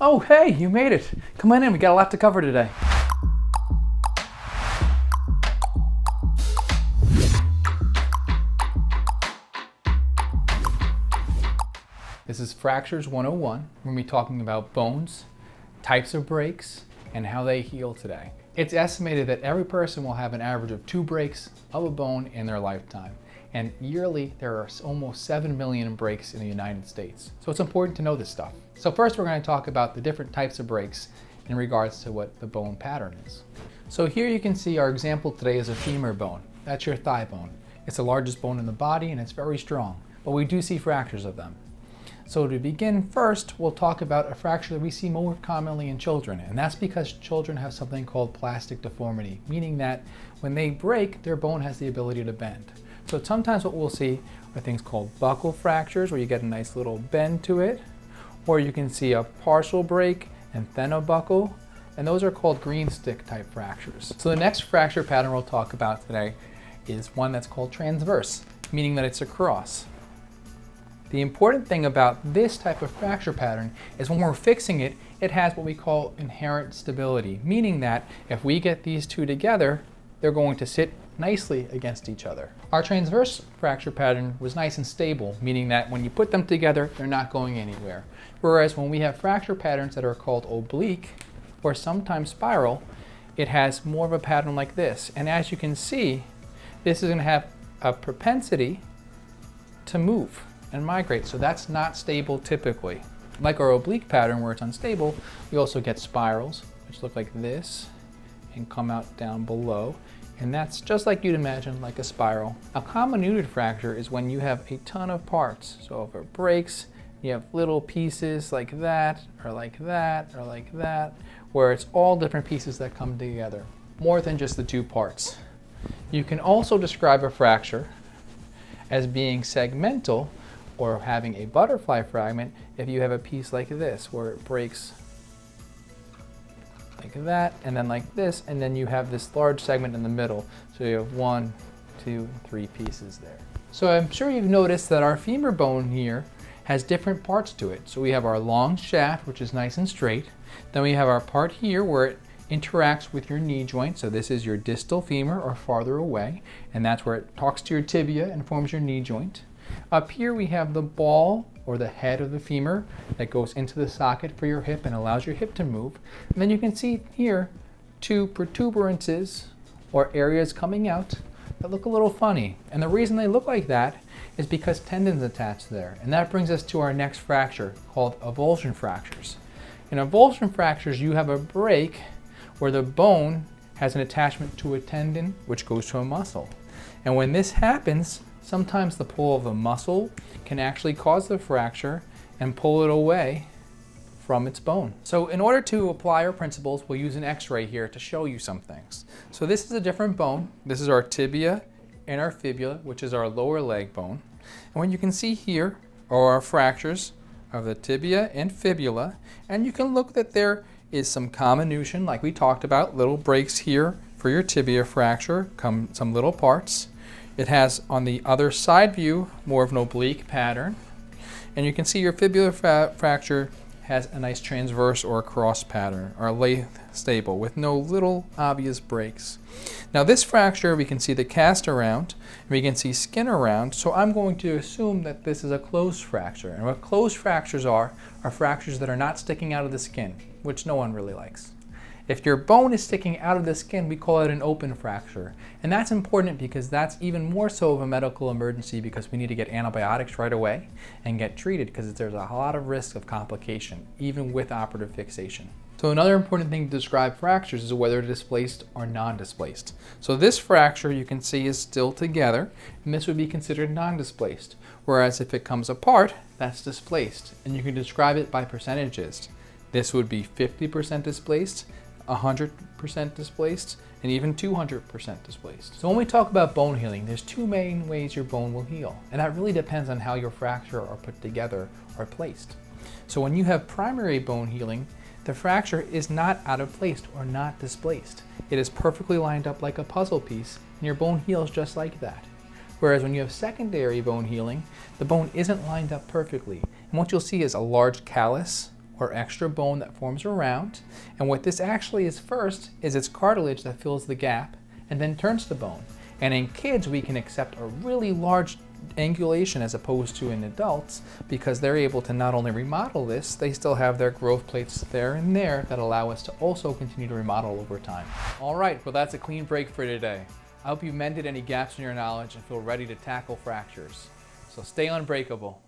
Oh, hey, you made it. Come on in, we got a lot to cover today. This is Fractures 101. We're going to be talking about bones, types of breaks, and how they heal today. It's estimated that every person will have an average of 2 breaks of a bone in their lifetime. And yearly, there are almost 7 million breaks in the United States. So it's important to know this stuff. So first, we're going to talk about the different types of breaks in regards to what the bone pattern is. So here you can see our example today is a femur bone. That's your thigh bone. It's the largest bone in the body and it's very strong, but we do see fractures of them. So to begin first, we'll talk about a fracture that we see more commonly in children, and that's because children have something called plastic deformity, meaning that when they break, their bone has the ability to bend. So sometimes what we'll see are things called buccal fractures, where you get a nice little bend to it, or you can see a partial break and then a buckle, and those are called Greenstick type fractures. So the next fracture pattern we'll talk about today is one that's called transverse, meaning that it's across. The important thing about this type of fracture pattern is when we're fixing it, it has what we call inherent stability, meaning that if we get these two together, they're going to sit nicely against each other. Our transverse fracture pattern was nice and stable, meaning that when you put them together, they're not going anywhere. Whereas when we have fracture patterns that are called oblique or sometimes spiral, it has more of a pattern like this. And as you can see, this is going to have a propensity to move and migrate, so that's not stable typically. Like our oblique pattern where it's unstable, we also get spirals, which look like this and come out down below, and that's just like you'd imagine, like a spiral. A comminuted fracture is when you have a ton of parts, so if it breaks, you have little pieces like that, or like that, or like that, where it's all different pieces that come together, more than just the 2 parts. You can also describe a fracture as being segmental, or having a butterfly fragment if you have a piece like this where it breaks like that and then like this, and then you have this large segment in the middle. So you have 1, 2, 3 pieces there. So I'm sure you've noticed that our femur bone here has different parts to it. So we have our long shaft, which is nice and straight. Then we have our part here where it interacts with your knee joint. So this is your distal femur, or farther away, and that's where it talks to your tibia and forms your knee joint. Up here we have the ball, or the head of the femur, that goes into the socket for your hip and allows your hip to move. And then you can see here 2 protuberances, or areas coming out, that look a little funny. And the reason they look like that is because tendons attach there. And that brings us to our next fracture, called avulsion fractures. In avulsion fractures, you have a break where the bone has an attachment to a tendon, which goes to a muscle. And when this happens, sometimes the pull of the muscle can actually cause the fracture and pull it away from its bone. So in order to apply our principles, we'll use an x-ray here to show you some things. So this is a different bone. This is our tibia and our fibula, which is our lower leg bone. And what you can see here are our fractures of the tibia and fibula. And you can look that there is some comminution, like we talked about, little breaks here for your tibia fracture, some little parts. It has, on the other side view, more of an oblique pattern. And you can see your fibular fracture has a nice transverse or cross pattern, or lathe stable, with no little obvious breaks. Now this fracture, we can see the cast around, and we can see skin around, so I'm going to assume that this is a closed fracture. And what closed fractures are fractures that are not sticking out of the skin, which no one really likes. If your bone is sticking out of the skin, we call it an open fracture. And that's important because that's even more so of a medical emergency, because we need to get antibiotics right away and get treated, because there's a lot of risk of complication, even with operative fixation. So another important thing to describe fractures is whether displaced or non-displaced. So this fracture you can see is still together, and this would be considered non-displaced. Whereas if it comes apart, that's displaced. And you can describe it by percentages. This would be 50% displaced, 100% displaced, and even 200% displaced. So when we talk about bone healing, there's 2 main ways your bone will heal, and that really depends on how your fracture are put together or placed. So when you have primary bone healing, the fracture is not out of place or not displaced. It is perfectly lined up like a puzzle piece, and your bone heals just like that. Whereas when you have secondary bone healing, the bone isn't lined up perfectly, and what you'll see is a large callus or extra bone that forms around. And what this actually is first is it's cartilage that fills the gap and then turns to bone. And in kids, we can accept a really large angulation as opposed to in adults because they're able to not only remodel this, they still have their growth plates there and there that allow us to also continue to remodel over time. All right, well that's a clean break for today. I hope you mended any gaps in your knowledge and feel ready to tackle fractures. So stay unbreakable.